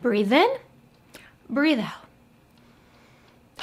Breathe in, breathe out.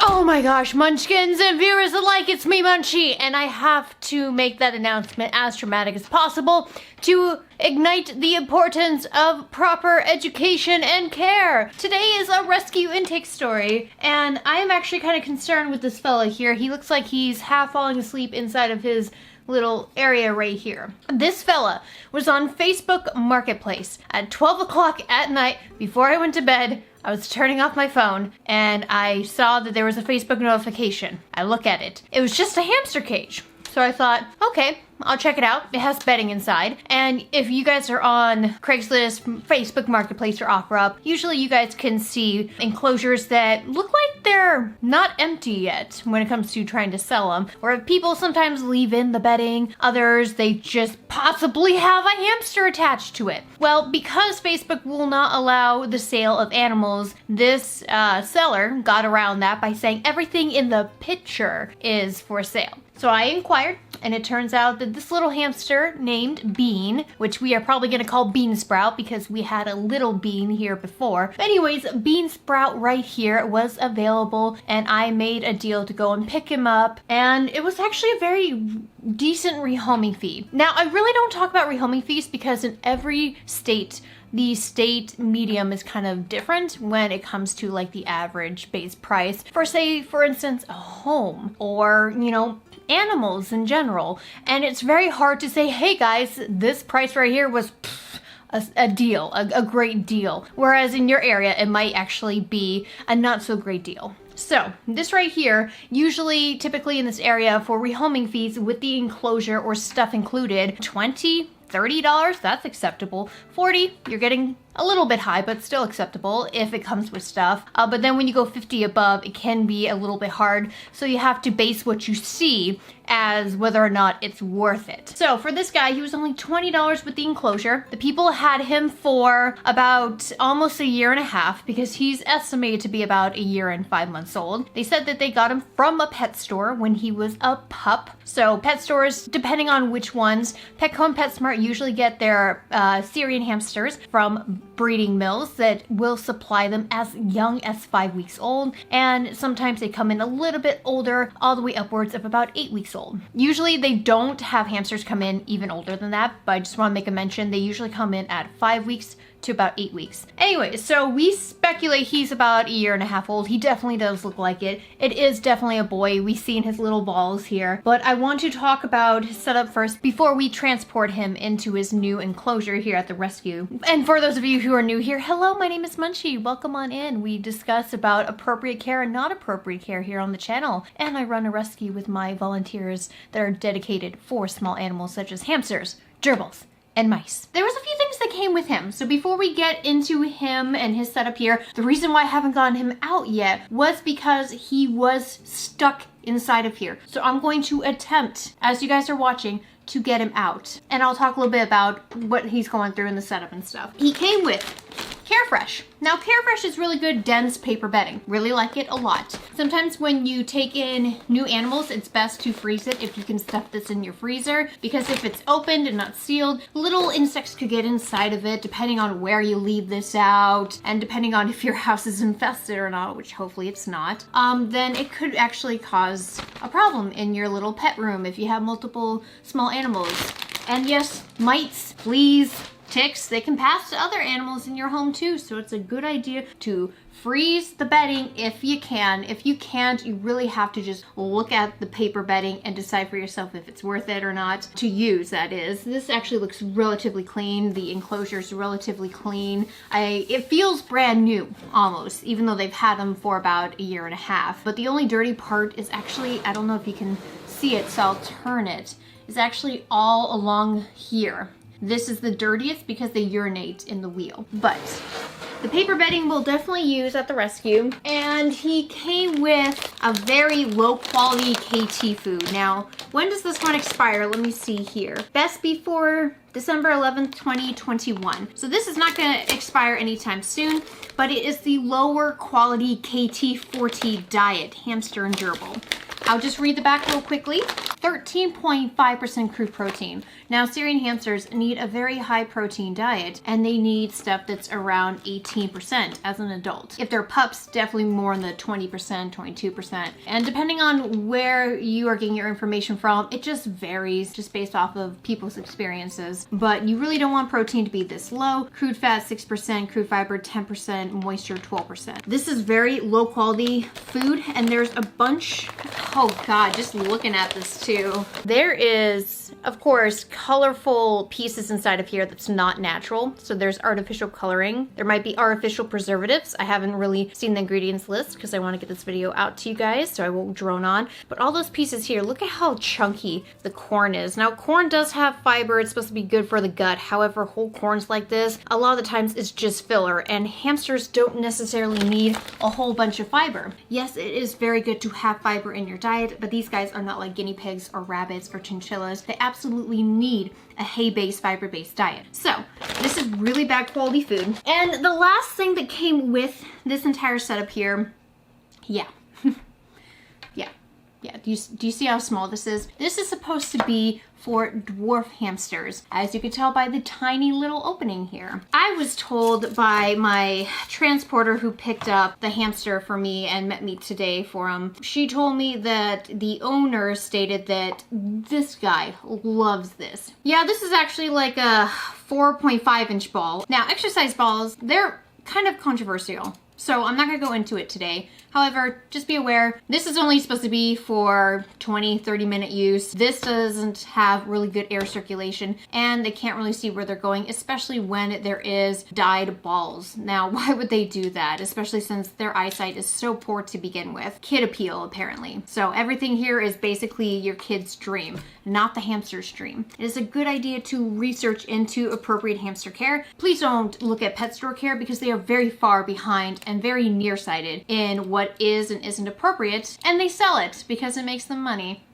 Oh my gosh, Munchkins and viewers alike, it's me, Munchie, and I have to make that announcement as dramatic as possible to ignite the importance of proper education and care. Today is a rescue intake story, and I am actually kind of concerned with this fella here. He looks like he's half falling asleep inside of his little area right here. This fella was on Facebook Marketplace at 12 o'clock at night before I went to bed. I was turning off my phone and I saw that there was a Facebook notification. I look at it. It was just a hamster cage. So I thought, okay, I'll check it out. It has bedding inside. And if you guys are on Craigslist, Facebook Marketplace, or OfferUp, usually you guys can see enclosures that look like they're not empty yet when it comes to trying to sell them. Or people sometimes leave in the bedding. Others, they just possibly have a hamster attached to it. Well, because Facebook will not allow the sale of animals, this seller got around that by saying everything in the picture is for sale. So I inquired, and it turns out that this little hamster named Bean, which we are probably going to call Bean Sprout because we had a little Bean here before. But anyways, Bean Sprout right here was available, and I made a deal to go and pick him up, and it was actually a very decent rehoming fee. Now, I really don't talk about rehoming fees because in every state, the state medium is kind of different when it comes to like the average base price for, say, for instance, a home or, you know, animals in general. And it's very hard to say, hey guys, this price right here was a deal, a great deal. Whereas in your area, it might actually be a not so great deal. So this right here, usually typically in this area for rehoming fees with the enclosure or stuff included, $20, $30, that's acceptable. $40, you're getting a little bit high, but still acceptable if it comes with stuff. But then when you go 50 above, it can be a little bit hard. So you have to base what you see as whether or not it's worth it. So for this guy, he was only $20 with the enclosure. The people had him for about almost a year and a half because he's estimated to be about a year and 5 months old. They said that they got him from a pet store when he was a pup. So pet stores, depending on which ones, Petco and PetSmart usually get their Syrian hamsters from breeding mills that will supply them as young as 5 weeks old, and sometimes they come in a little bit older, all the way upwards of about 8 weeks old. Usually they don't have hamsters come in even older than that, but I just want to make a mention, they usually come in at 5 weeks to about 8 weeks. Anyway, so we speculate he's about a year and a half old. He definitely does look like it. It is definitely a boy. We've seen his little balls here, but I want to talk about his setup first before we transport him into his new enclosure here at the rescue. And for those of you who are new here, hello, my name is Munchie. Welcome on in. We discuss about appropriate care and not appropriate care here on the channel, and I run a rescue with my volunteers that are dedicated for small animals such as hamsters, gerbils, and mice. There was a few things that came with him. So before we get into him and his setup here, the reason why I haven't gotten him out yet was because he was stuck inside of here. So I'm going to attempt, as you guys are watching, to get him out. And I'll talk a little bit about what he's going through in the setup and stuff. He came with Carefresh. Now, Carefresh is really good, dense paper bedding. Really like it a lot. Sometimes when you take in new animals, it's best to freeze it if you can stuff this in your freezer, because if it's opened and not sealed, little insects could get inside of it depending on where you leave this out, and depending on if your house is infested or not, which hopefully it's not, then it could actually cause a problem in your little pet room if you have multiple small animals. And yes, mites, fleas, ticks, they can pass to other animals in your home too, so it's a good idea to freeze the bedding if you can. If you can't, you really have to just look at the paper bedding and decide for yourself if it's worth it or not to use, that is. This actually looks relatively clean. The enclosure is relatively clean. It feels brand new almost, even though they've had them for about a year and a half. But the only dirty part is actually, I don't know if you can see it, so I'll turn it, is actually all along here. This is the dirtiest because they urinate in the wheel. But the paper bedding we'll definitely use at the rescue. And he came with a very low quality KT food. Now, when does this one expire? Let me see here. Best before December 11th, 2021. So this is not gonna expire anytime soon, but it is the lower quality KT40 diet, hamster and gerbil. I'll just read the back real quickly. 13.5% crude protein. Now, Syrian hamsters need a very high protein diet, and they need stuff that's around 18% as an adult. If they're pups, definitely more in the 20%, 22%. And depending on where you are getting your information from, it just varies just based off of people's experiences. But you really don't want protein to be this low. Crude fat 6%, crude fiber 10%, moisture 12%. This is very low quality food, and there's a bunch, oh god, just looking at this too. There is, of course, colorful pieces inside of here that's not natural. So there's artificial coloring. There might be artificial preservatives. I haven't really seen the ingredients list because I want to get this video out to you guys, so I won't drone on. But all those pieces here, look at how chunky the corn is. Now, corn does have fiber. It's supposed to be good for the gut. However, whole corns like this, a lot of the times it's just filler, and hamsters don't necessarily need a whole bunch of fiber. Yes, it is very good to have fiber in your diet, but these guys are not like guinea pigs or rabbits or chinchillas. They absolutely need a hay-based, fiber-based diet. So this is really bad quality food. And the last thing that came with this entire setup here, yeah. Yeah, do you see how small this is? This is supposed to be for dwarf hamsters, as you can tell by the tiny little opening here. I was told by my transporter who picked up the hamster for me and met me today for him, she told me that the owner stated that this guy loves this. Yeah, this is actually like a 4.5-inch ball. Now, exercise balls, they're kind of controversial, so I'm not gonna go into it today. However, just be aware, this is only supposed to be for 20-30 minute use. This doesn't have really good air circulation, and they can't really see where they're going, especially when there is dyed balls. Now, why would they do that? Especially since their eyesight is so poor to begin with. Kid appeal, apparently. So everything here is basically your kid's dream, not the hamster's dream. It is a good idea to research into appropriate hamster care. Please don't look at pet store care because they are very far behind and very nearsighted in what is and isn't appropriate, and they sell it because it makes them money.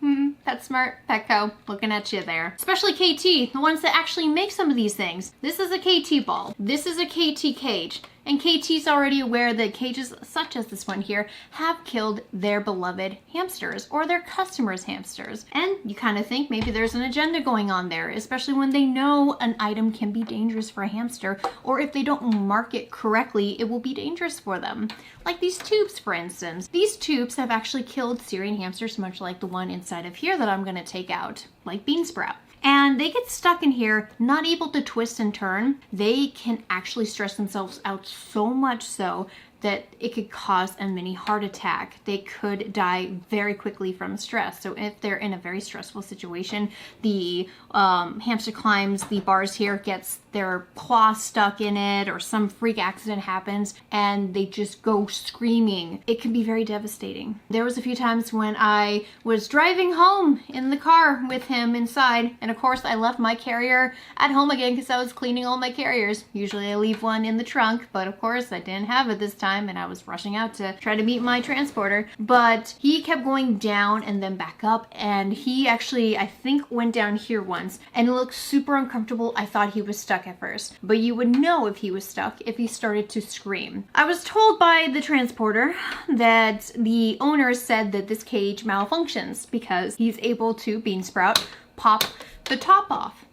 PetSmart, Petco, looking at you there. Especially KT, the ones that actually make some of these things. This is a KT ball. This is a KT cage. And KT's already aware that cages such as this one here have killed their beloved hamsters or their customers' hamsters. And you kind of think maybe there's an agenda going on there, especially when they know an item can be dangerous for a hamster, or if they don't mark it correctly, it will be dangerous for them. Like these tubes, for instance. These tubes have actually killed Syrian hamsters, much like the one inside of here that I'm going to take out, like bean sprout. And they get stuck in here, not able to twist and turn. They can actually stress themselves out so much so that it could cause a mini heart attack. They could die very quickly from stress. So if they're in a very stressful situation, the hamster climbs the bars here, gets their claw stuck in it, or some freak accident happens, and they just go screaming. It can be very devastating. There was a few times when I was driving home in the car with him inside, and of course I left my carrier at home again because I was cleaning all my carriers. Usually I leave one in the trunk, but of course I didn't have it this time, and I was rushing out to try to meet my transporter. But he kept going down and then back up, and he actually, I think, went down here once, and it looked super uncomfortable. I thought he was stuck at first, but you would know if he was stuck if he started to scream. I was told by the transporter that the owner said that this cage malfunctions because he's able to, bean sprout, pop the top off.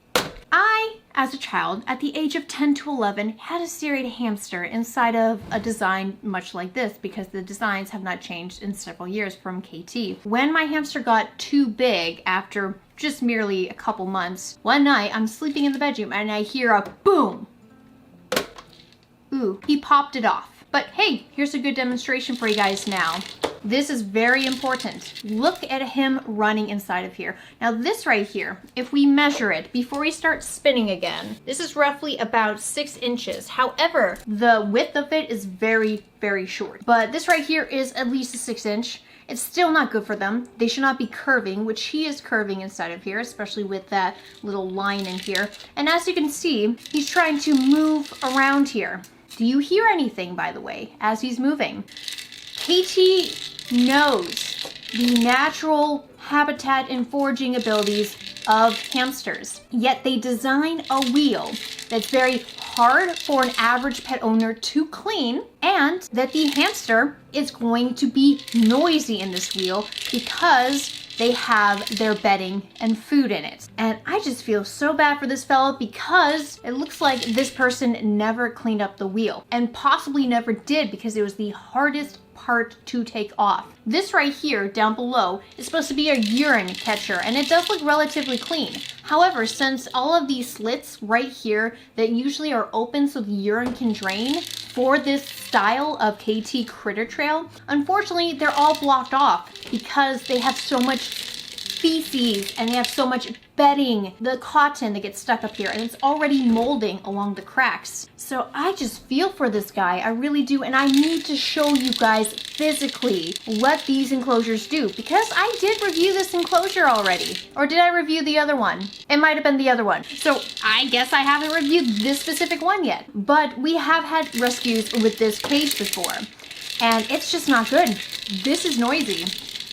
I, as a child, at the age of 10 to 11, had a Syrian hamster inside of a design much like this because the designs have not changed in several years from KT. When my hamster got too big after just merely a couple months, one night I'm sleeping in the bedroom and I hear a boom. Ooh, he popped it off. But hey, here's a good demonstration for you guys now. This is very important. Look at him running inside of here. Now this right here, if we measure it before we start spinning again, this is roughly about 6 inches. However, the width of it is very, very short. But this right here is at least a 6-inch. It's still not good for them. They should not be curving, which he is curving inside of here, especially with that little line in here. And as you can see, he's trying to move around here. Do you hear anything, by the way, as he's moving? KT knows the natural habitat and foraging abilities of hamsters, yet they design a wheel that's very hard for an average pet owner to clean, and that the hamster is going to be noisy in this wheel because they have their bedding and food in it. And I just feel so bad for this fella because it looks like this person never cleaned up the wheel, and possibly never did because it was the hardest part to take off. This right here down below is supposed to be a urine catcher, and it does look relatively clean. However, since all of these slits right here that usually are open so the urine can drain for this style of KT critter trail, unfortunately they're all blocked off because they have so much feces and they have so much bedding, the cotton that gets stuck up here, and it's already molding along the cracks. So I just feel for this guy, I really do, and I need to show you guys physically what these enclosures do, because I did review this enclosure already. Or did I review the other one? It might have been the other one. So I guess I haven't reviewed this specific one yet, but we have had rescues with this cage before, and it's just not good. This is noisy.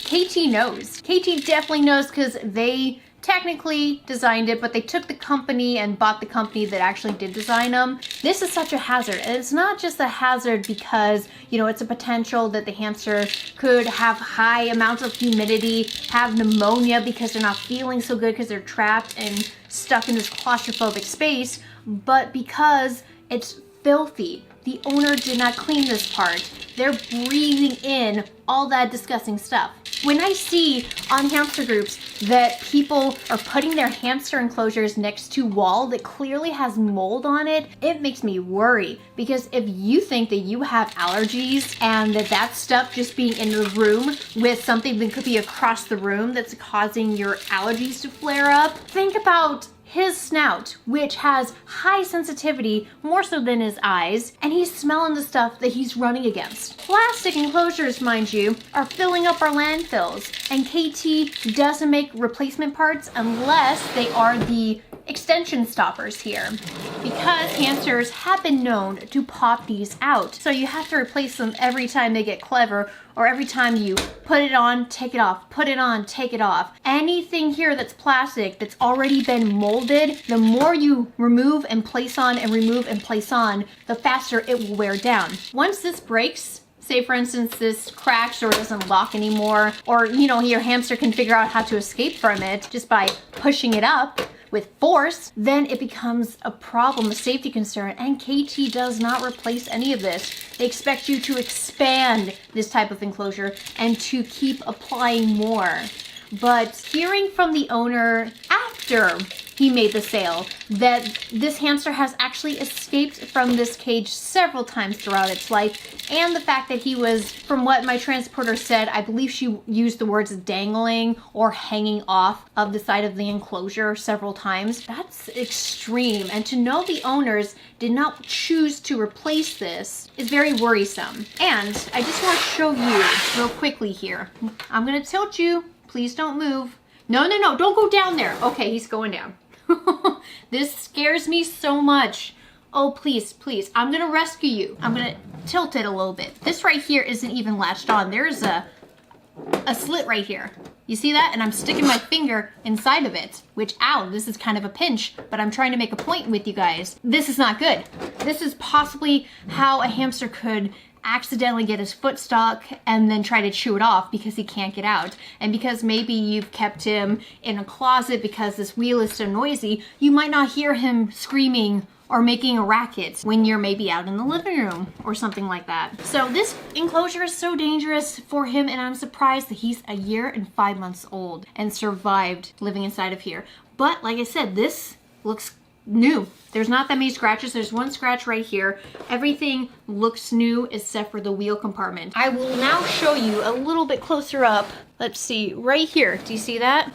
KT knows. KT definitely knows because they technically designed it, but they took the company and bought the company that actually did design them. This is such a hazard. And it's not just a hazard because, you know, it's a potential that the hamster could have high amounts of humidity, have pneumonia because they're not feeling so good because they're trapped and stuck in this claustrophobic space, but because it's filthy. The owner did not clean this part. They're breathing in all that disgusting stuff. When I see on hamster groups that people are putting their hamster enclosures next to wall that clearly has mold on it, it makes me worry. Because if you think that you have allergies and that stuff just being in the room with something that could be across the room that's causing your allergies to flare up, think about his snout, which has high sensitivity, more so than his eyes, and he's smelling the stuff that he's running against. Plastic enclosures, mind you, are filling up our landfills, and KT doesn't make replacement parts unless they are the extension stoppers here, because hamsters have been known to pop these out. So you have to replace them every time they get clever, or every time you put it on, take it off, put it on, take it off. Anything here that's plastic that's already been molded, the more you remove and place on and remove and place on, the faster it will wear down. Once this breaks, say for instance this cracks or doesn't lock anymore, or you know, your hamster can figure out how to escape from it just by pushing it up with force, then it becomes a problem, a safety concern, and KT does not replace any of this. They expect you to expand this type of enclosure and to keep applying more. But hearing from the owner after he made the sale that this hamster has actually escaped from this cage several times throughout its life, and the fact that he was, from what my transporter said, I believe she used the words dangling or hanging off of the side of the enclosure several times, that's extreme. And to know the owners did not choose to replace this is very worrisome. And I just want to show you real quickly here. I'm gonna tilt you. Please don't move. No, no, no, don't go down there. Okay, he's going down. This scares me so much. Oh, please, please. I'm gonna rescue you. I'm gonna tilt it a little bit. This right here isn't even latched on. There's a slit right here. You see that? And I'm sticking my finger inside of it, which, ow, this is kind of a pinch, but I'm trying to make a point with you guys. This is not good. This is possibly how a hamster could accidentally get his foot stuck and then try to chew it off because he can't get out. And because maybe you've kept him in a closet because this wheel is so noisy, you might not hear him screaming or making a racket when you're maybe out in the living room or something like that. So this enclosure is so dangerous for him, and I'm surprised that he's 1 year and 5 months old and survived living inside of here. But like I said, this looks new. There's not that many scratches. There's one scratch right here. Everything looks new except for the wheel compartment. I will now show you a little bit closer up. Let's see, right here. Do you see that?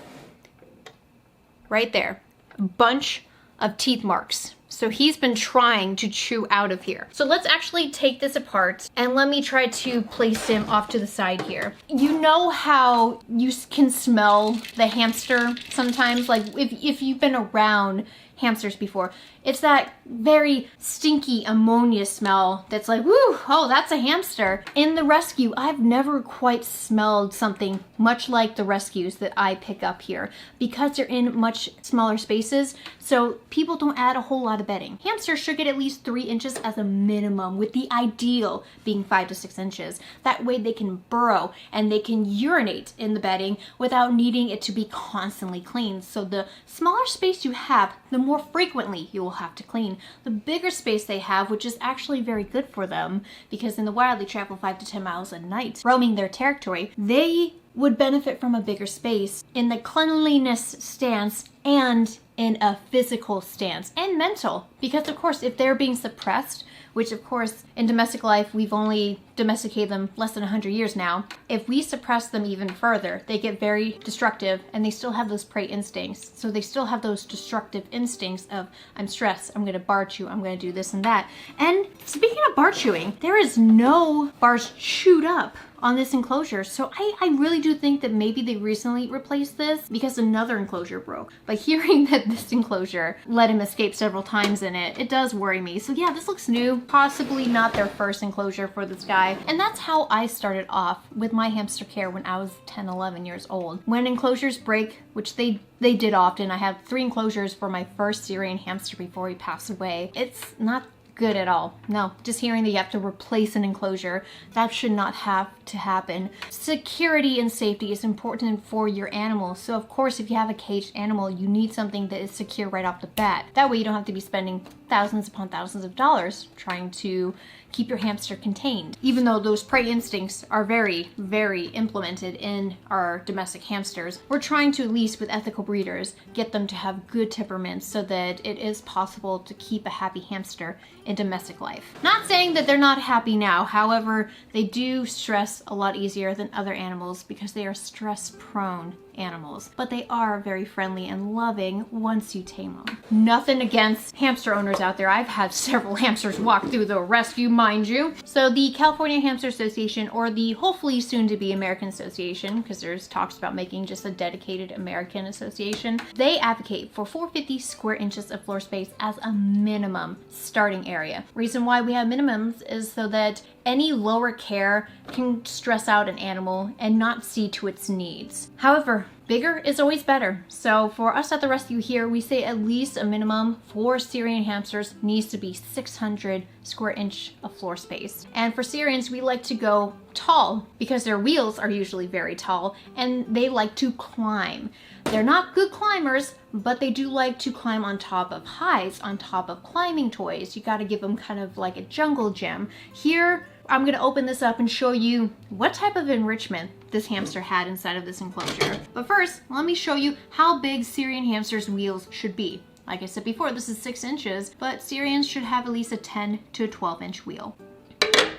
Right there. A bunch of teeth marks. So he's been trying to chew out of here. So let's actually take this apart and let me try to place him off to the side here. You know how you can smell the hamster sometimes? Like if you've been around hamsters before. It's that very stinky ammonia smell that's like, woo, oh, that's a hamster. In the rescue, I've never quite smelled something much like the rescues that I pick up here because they're in much smaller spaces, so people don't add a whole lot of bedding. Hamsters should get at least 3 inches as a minimum, with the ideal being 5 to 6 inches. That way they can burrow and they can urinate in the bedding without needing it to be constantly cleaned. So the smaller space you have, the more frequently you will have to clean. The bigger space they have, which is actually very good for them, because in the wild they travel 5 to 10 miles a night roaming their territory, they would benefit from a bigger space in the cleanliness stance and in a physical stance and mental, because of course if they're being suppressed, which of course in domestic life we've only domesticated them less than 100 years now, if we suppress them even further, they get very destructive and they still have those prey instincts. So they still have those destructive instincts of, I'm stressed, I'm gonna bar chew, I'm gonna do this and that. And speaking of bar chewing, there is no bars chewed up on this enclosure. So I really do think that maybe they recently replaced this because another enclosure broke. But hearing that this enclosure let him escape several times in it, it does worry me. So yeah, this looks new, possibly not their first enclosure for this guy. And that's how I started off with my hamster care when I was 10, 11 years old. When enclosures break, which they did often, I have 3 enclosures for my first Syrian hamster before he passed away. It's not good at all. No, just hearing that you have to replace an enclosure, that should not have to happen. Security and safety is important for your animal. So of course, if you have a caged animal, you need something that is secure right off the bat. That way you don't have to be spending thousands upon thousands of dollars trying to keep your hamster contained. Even though those prey instincts are very, very implemented in our domestic hamsters, we're trying to, at least with ethical breeders, get them to have good temperaments so that it is possible to keep a happy hamster in domestic life. Not saying that they're not happy now, however, they do stress a lot easier than other animals because they are stress-prone animals, but they are very friendly and loving once you tame them. Nothing against hamster owners out there. I've had several hamsters walk through the rescue, mind you. So the California Hamster Association, or the hopefully soon to be American Association, because there's talks about making just a dedicated American association, they advocate for 450 square inches of floor space as a minimum starting area. Reason why we have minimums is so that any lower care can stress out an animal and not see to its needs. However, bigger is always better. So for us at the rescue here, we say at least a minimum for Syrian hamsters needs to be 600 square inch of floor space. And for Syrians, we like to go tall because their wheels are usually very tall and they like to climb. They're not good climbers, but they do like to climb on top of highs, on top of climbing toys. You gotta give them kind of like a jungle gym. Here, I'm gonna open this up and show you what type of enrichment this hamster had inside of this enclosure. But first, let me show you how big Syrian hamsters' wheels should be. Like I said before, this is 6 inches, but Syrians should have at least a 10 to a 12-inch wheel.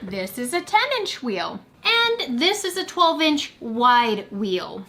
This is a 10-inch wheel, and this is a 12-inch wide wheel.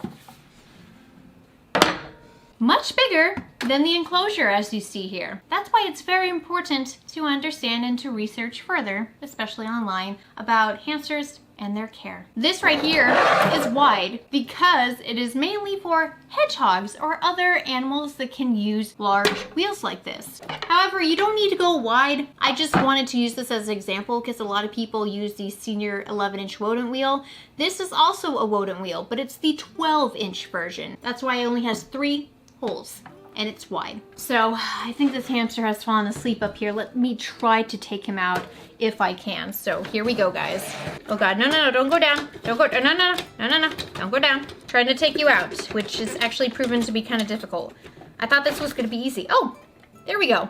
Much bigger than the enclosure, as you see here. That's why it's very important to understand and to research further, especially online, about hamsters and their care. This right here is wide because it is mainly for hedgehogs or other animals that can use large wheels like this. However, you don't need to go wide. I just wanted to use this as an example because a lot of people use the senior 11-inch Wodent wheel. This is also a Wodent wheel, but it's the 12-inch version. That's why it only has 3 holes and it's wide. So I think this hamster has fallen asleep up here. Let me try to take him out if I can. So here we go, guys. Oh God, no, don't go down. Don't go, no, don't go down. Trying to take you out, which is actually proven to be kind of difficult. I thought this was gonna be easy. Oh, there we go.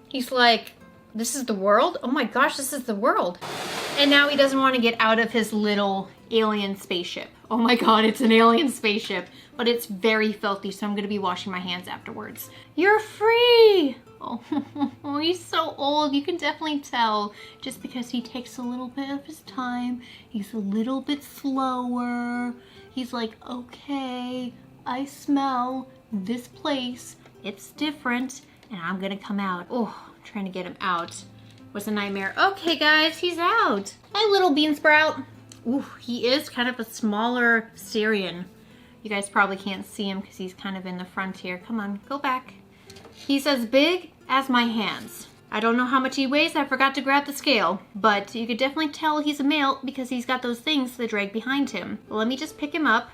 He's like, this is the world? Oh my gosh, this is the world. And now he doesn't want to get out of his little alien spaceship. Oh my God, it's an alien spaceship, but it's very filthy, so I'm gonna be washing my hands afterwards. You're free! Oh, he's so old, you can definitely tell, just because he takes a little bit of his time. He's a little bit slower. He's like, okay, I smell this place. It's different, and I'm gonna come out. Oh, I'm trying to get him out. Was a nightmare. Okay, guys, he's out. Hi, little bean sprout. Ooh, he is kind of a smaller Syrian. You guys probably can't see him because he's kind of in the front here. Come on, go back. He's as big as my hands. I don't know how much he weighs. I forgot to grab the scale, but you could definitely tell he's a male because he's got those things that drag behind him. Well, let me just pick him up.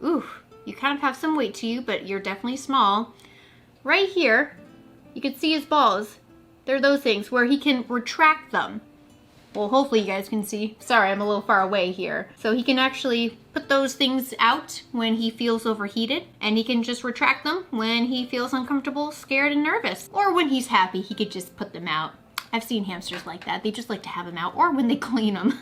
Ooh, you kind of have some weight to you, but you're definitely small. Right here, you can see his balls. They're those things where he can retract them. Well, hopefully you guys can see. Sorry, I'm a little far away here. So he can actually put those things out when he feels overheated, and he can just retract them when he feels uncomfortable, scared, and nervous. Or when he's happy, he could just put them out. I've seen hamsters like that. They just like to have them out, or when they clean them.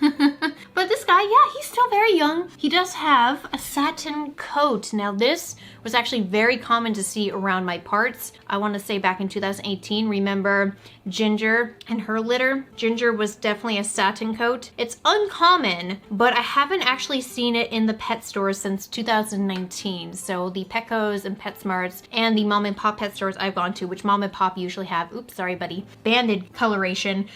But this guy, yeah, he's still very young. He does have a satin coat. Now this was actually very common to see around my parts. I want to say back in 2018, remember Ginger and her litter? Ginger was definitely a satin coat. It's uncommon, but I haven't actually seen it in the pet stores since 2019. So the Petco's and PetSmarts and the mom and pop pet stores I've gone to, which mom and pop usually have, oops, sorry buddy, banded coloration,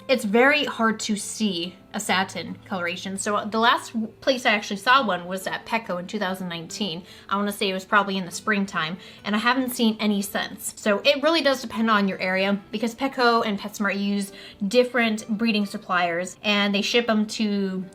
it's very hard to see a satin coloration. So the last place I actually saw one was at Petco in 2019. I want to say it was probably in the springtime, and I haven't seen any since. So it really does depend on your area because Petco and PetSmart use different breeding suppliers, and they ship them to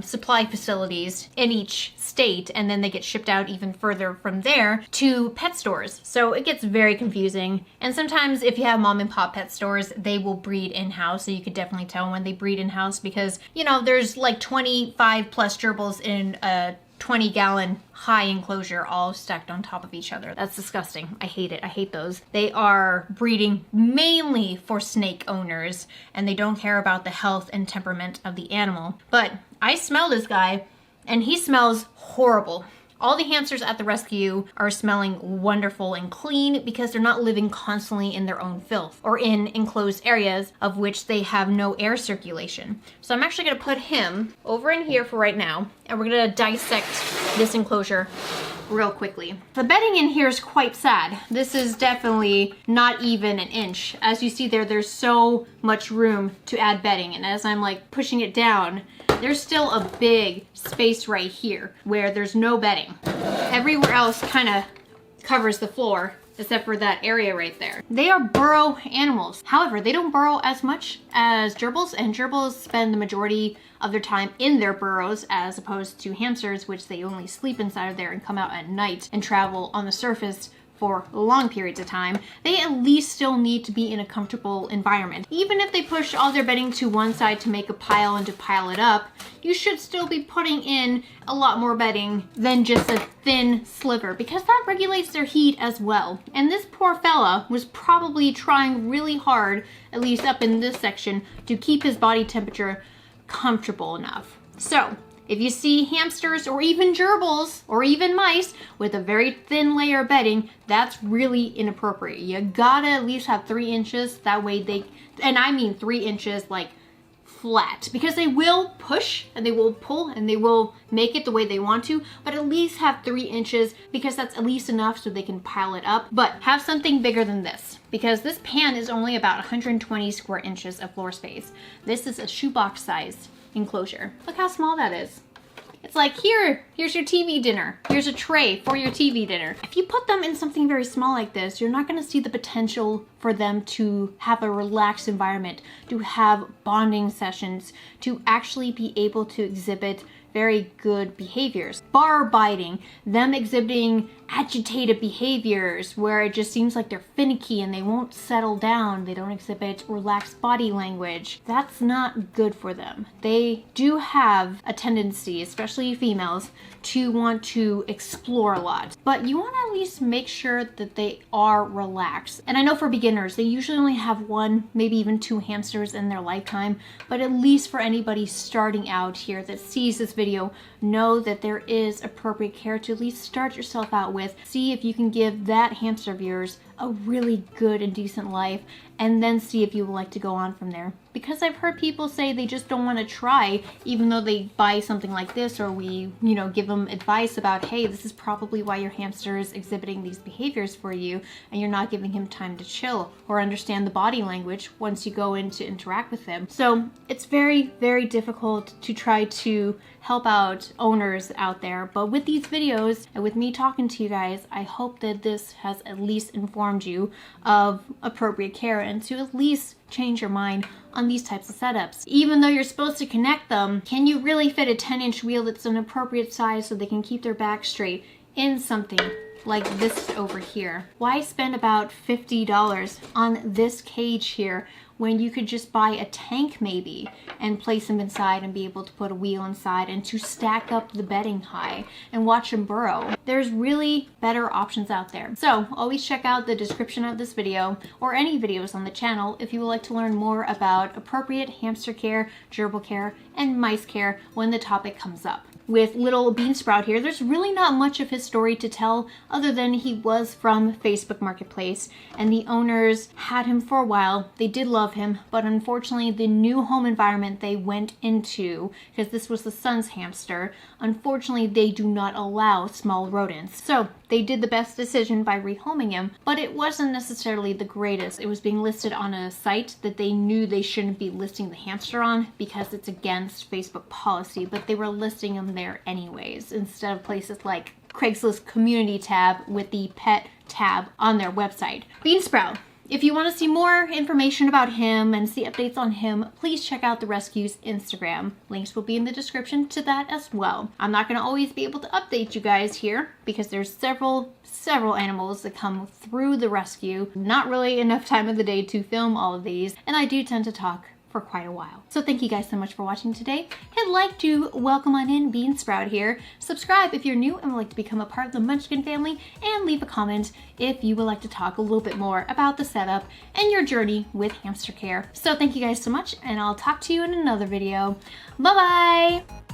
supply facilities in each state, and then they get shipped out even further from there to pet stores. So it gets very confusing. And sometimes if you have mom and pop pet stores, they will breed in-house, so you could definitely tell when they breed in-house because, you know, there's like 25 plus gerbils in a 20-gallon high enclosure all stacked on top of each other. That's disgusting. I hate it. I hate those. They are breeding mainly for snake owners, and they don't care about the health and temperament of the animal. But I smell this guy, and he smells horrible. All the hamsters at the rescue are smelling wonderful and clean because they're not living constantly in their own filth or in enclosed areas of which they have no air circulation. So I'm actually gonna put him over in here for right now, and we're gonna dissect this enclosure real quickly. The bedding in here is quite sad. This is definitely not even an inch. As you see there, there's so much room to add bedding, and as I'm like pushing it down, there's still a big space right here where there's no bedding. Everywhere else kind of covers the floor except for that area right there. They are burrow animals. However, they don't burrow as much as gerbils, and gerbils spend the majority of their time in their burrows as opposed to hamsters, which they only sleep inside of there and come out at night and travel on the surface for long periods of time. They at least still need to be in a comfortable environment. Even if they push all their bedding to one side to make a pile and to pile it up, you should still be putting in a lot more bedding than just a thin sliver because that regulates their heat as well. And this poor fella was probably trying really hard, at least up in this section, to keep his body temperature comfortable enough. So if you see hamsters or even gerbils or even mice with a very thin layer of bedding, that's really inappropriate. You gotta at least have 3 inches. That way they, and I mean 3 inches like flat, because they will push and they will pull and they will make it the way they want to, but at least have 3 inches because that's at least enough so they can pile it up. But have something bigger than this because this pan is only about 120 square inches of floor space. This is a shoebox size enclosure. Look how small that is. It's like, here's your TV dinner. Here's a tray for your TV dinner. If you put them in something very small like this, you're not gonna see the potential for them to have a relaxed environment, to have bonding sessions, to actually be able to exhibit very good behaviors. Bar biting, them exhibiting agitated behaviors where it just seems like they're finicky and they won't settle down. They don't exhibit relaxed body language. That's not good for them. They do have a tendency, especially females, to want to explore a lot. But you want to at least make sure that they are relaxed. And I know for beginners, they usually only have 1, maybe even 2 hamsters in their lifetime. But at least for anybody starting out here that sees this video, know that there is appropriate care to at least start yourself out with. See if you can give that hamster of yours a really good and decent life, and then see if you would like to go on from there. Because I've heard people say they just don't want to try, even though they buy something like this, or we, give them advice about, hey, this is probably why your hamster is exhibiting these behaviors for you, and you're not giving him time to chill or understand the body language once you go in to interact with him. So it's very, very difficult to try to help out owners out there. But with these videos and with me talking to you guys, I hope that this has at least informed you of appropriate care and to at least change your mind on these types of setups. Even though you're supposed to connect them, can you really fit a 10-inch wheel that's an appropriate size so they can keep their back straight in something like this over here? Why spend about $50 on this cage here when you could just buy a tank maybe and place them inside and be able to put a wheel inside and to stack up the bedding high and watch them burrow? There's really better options out there. So always check out the description of this video or any videos on the channel if you would like to learn more about appropriate hamster care, gerbil care, and mice care when the topic comes up. With little Beansprout here, there's really not much of his story to tell other than he was from Facebook Marketplace and the owners had him for a while. They did love him, but unfortunately the new home environment they went into, because this was the son's hamster, unfortunately they do not allow small rodents. So they did the best decision by rehoming him, but it wasn't necessarily the greatest. It was being listed on a site that they knew they shouldn't be listing the hamster on because it's against Facebook policy, but they were listing him there anyways, instead of places like Craigslist community tab with the pet tab on their website. Beansprout, if you want to see more information about him and see updates on him, please check out the Rescue's Instagram. Links will be in the description to that as well. I'm not going to always be able to update you guys here because there's several animals that come through the rescue. Not really enough time of the day to film all of these, and I do tend to talk for quite a while. So thank you guys so much for watching today. Hit like to welcome on in Beansprout here. Subscribe if you're new and would like to become a part of the Munchkin family, and leave a comment if you would like to talk a little bit more about the setup and your journey with hamster care. So thank you guys so much, and I'll talk to you in another video. Bye bye!